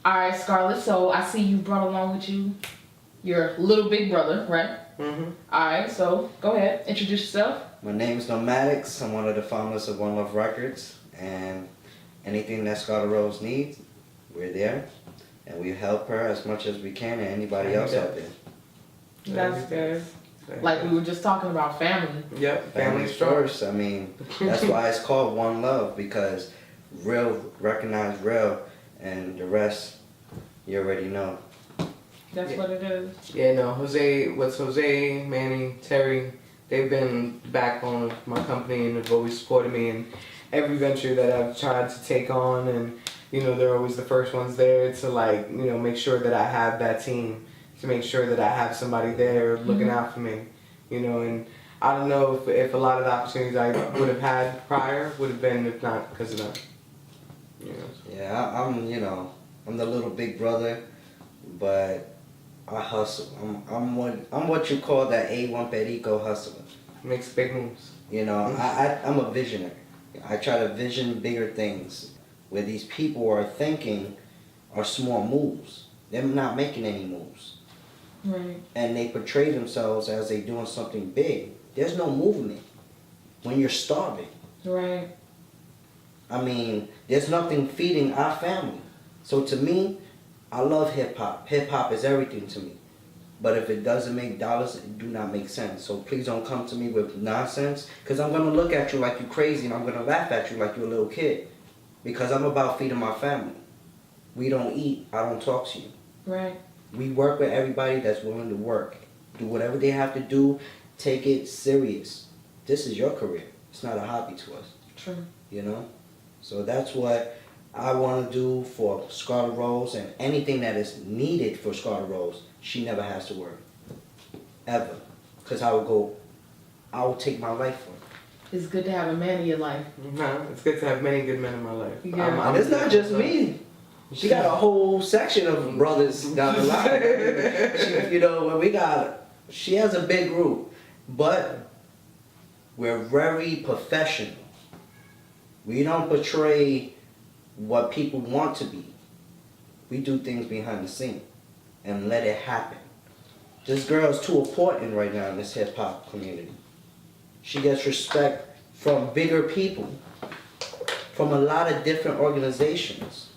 All right, Skarlit. So I see you brought along with you your little big brother, right? Mm-hmm. All right. So go ahead, introduce yourself. My name's Nomadix. I'm one of the founders of One Love Records, and anything that Skarlit Rose needs, we're there, and we help her as much as we can, and anybody else out there. That's good. Like we were just talking about family. Yep, Family's first. I mean, that's why it's called One Love, because real recognize real, and the rest you already know. That's what it is. Yeah, no, Jose, Manny, Terry, they've been the backbone of my company and have always supported me in every venture that I've tried to take on, and you know, they're always the first ones there to like, you know, make sure that I have that team, to make sure that I have somebody there looking out for me, you know, and I don't know if a lot of the opportunities I would have had prior would have been if not because of them. You know, so. Yeah, I'm the little big brother, but I hustle. I'm what you call that A1 Perico hustler. Makes big moves. You know, I'm a visionary. I try to vision bigger things where these people are thinking are small moves. They're not making any moves. Right. And they portray themselves as they doing something big. There's no movement when you're starving. Right. I mean, there's nothing feeding our family. So to me, I love hip hop. Hip hop is everything to me. But if it doesn't make dollars, it do not make sense. So please don't come to me with nonsense, because I'm gonna look at you like you crazy, and I'm gonna laugh at you like you're a little kid, because I'm about feeding my family. We don't eat. I don't talk to you. Right. We work with everybody that's willing to work. Do whatever they have to do. Take it serious. This is your career. It's not a hobby to us. True. You know? So that's what I want to do for Skarlit Rose, and anything that is needed for Skarlit Rose, she never has to work. Ever. Because I will take my life for it. It's good to have a man in your life. No, it's good to have many good men in my life. Yeah. And it's not just me. She got a whole section of brothers down the line. You know, she has a big group, but we're very professional. We don't portray what people want to be. We do things behind the scene and let it happen. This girl is too important right now in this hip hop community. She gets respect from bigger people, from a lot of different organizations.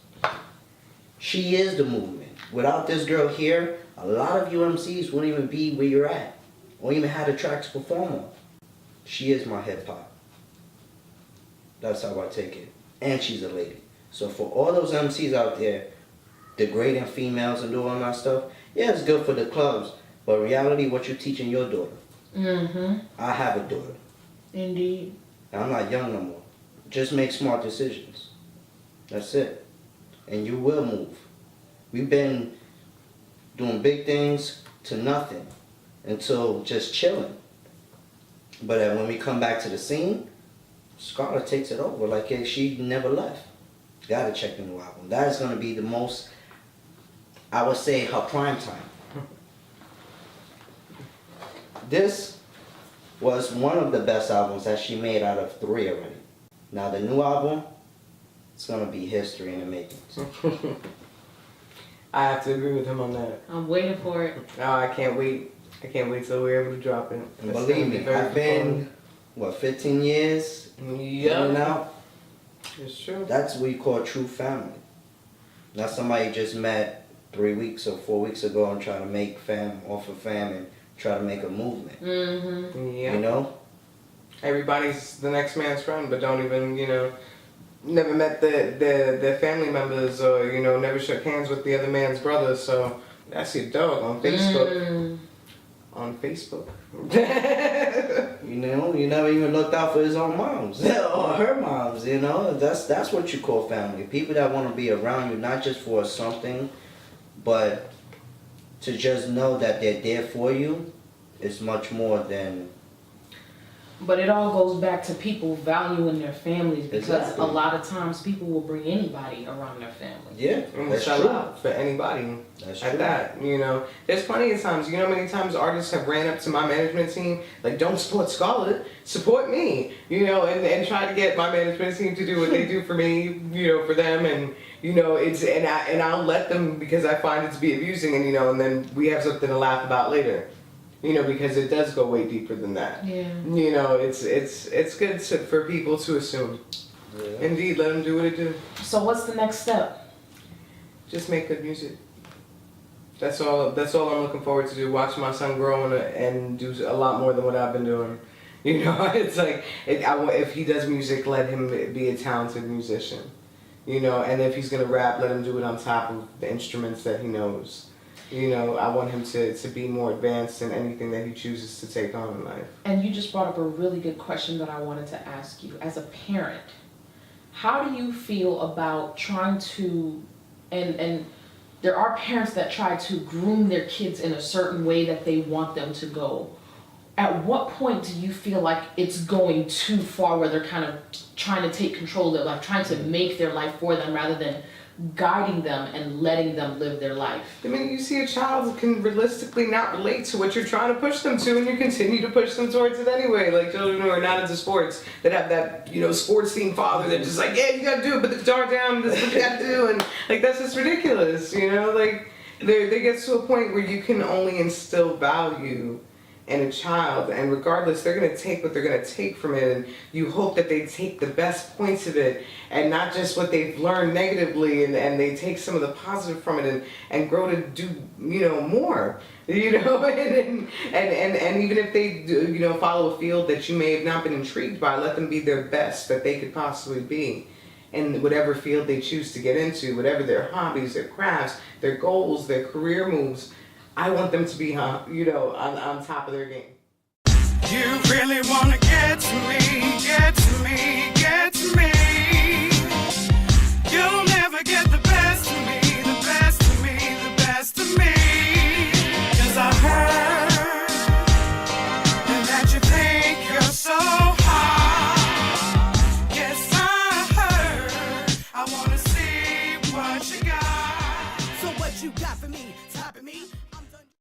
She is the movement. Without this girl here, a lot of UMCs wouldn't even be where you're at, or even have the track to perform on. She is my hip hop. That's how I take it. And she's a lady. So for all those MCs out there degrading females and doing all that stuff, yeah, it's good for the clubs, but reality, what you're teaching your daughter. Mm-hmm. I have a daughter. Indeed. And I'm not young no more. Just make smart decisions. That's it. And you will move. We've been doing big things to nothing until just chilling. But when we come back to the scene, Skarlit takes it over like she never left. Gotta check the new album. That is gonna be the most, I would say, her prime time. This was one of the best albums that she made out of 3 already. Now the new album, it's gonna be history in the making. I have to agree with him on that. I'm waiting for it. Oh, I can't wait. I can't wait till we're able to drop it. And believe me, I've been, 15 years in and out? It's true. That's what you call true family. Not somebody you just met 3 weeks or 4 weeks ago and try to make fam off of fam and try to make a movement. Mm-hmm. Yeah. You know? Everybody's the next man's friend, but don't even, you know, never met their family members, or, you know, never shook hands with the other man's brother. So that's your dog on Facebook. On Facebook. You know, you never even looked out for his own moms or her moms. You know, that's what you call family. People that want to be around you, not just for something, but to just know that they're there for you is much more than. But it all goes back to people valuing their families, because Exactly. a lot of times people will bring anybody around their family. Yeah, And that's sell true. out for anybody. That's At true. that, you know, there's plenty of times, you know how many times artists have ran up to my management team, like, don't support Skarlit, support me, you know, and try to get my management team to do what they do for me, you know, for them, and, you know, I'll let them because I find it to be abusing, and you know, and then we have something to laugh about later, you know, because it does go way deeper than that. Yeah. You know, it's good for people to assume. Yeah. Indeed, let them do what it do. So what's the next step? Just make good music. That's all I'm looking forward to do. Watch my son grow and do a lot more than what I've been doing. You know, it's like, if he does music, let him be a talented musician. You know, and if he's going to rap, let him do it on top of the instruments that he knows. You know, I want him to be more advanced in anything that he chooses to take on in life. And you just brought up a really good question that I wanted to ask you. As a parent, how do you feel about trying to, and there are parents that try to groom their kids in a certain way that they want them to go. At what point do you feel like it's going too far where they're kind of trying to take control of their life, trying to make their life for them rather than guiding them and letting them live their life? I mean, you see a child can realistically not relate to what you're trying to push them to, and you continue to push them towards it anyway. Like children who are not into sports, that have that, you know, sports team father that just like, yeah, you gotta do it, put the guitar down, this is what you gotta do, and like that's just ridiculous, you know? Like they get to a point where you can only instill value in a child, and regardless, they're gonna take what they're gonna take from it, and you hope that they take the best points of it and not just what they've learned negatively, and they take some of the positive from it and grow to do, you know, more, you know, and even if they do, you know, follow a field that you may have not been intrigued by, let them be their best that they could possibly be in whatever field they choose to get into, whatever their hobbies, their crafts, their goals, their career moves. I want them to be, you know, on top of their game. You really wanna get to me, get to me, get to me. You'll never get the best of me, the best of me, the best of me. 'Cause I heard that you think you're so hot. Yes, I heard. I wanna see what you got. So what you got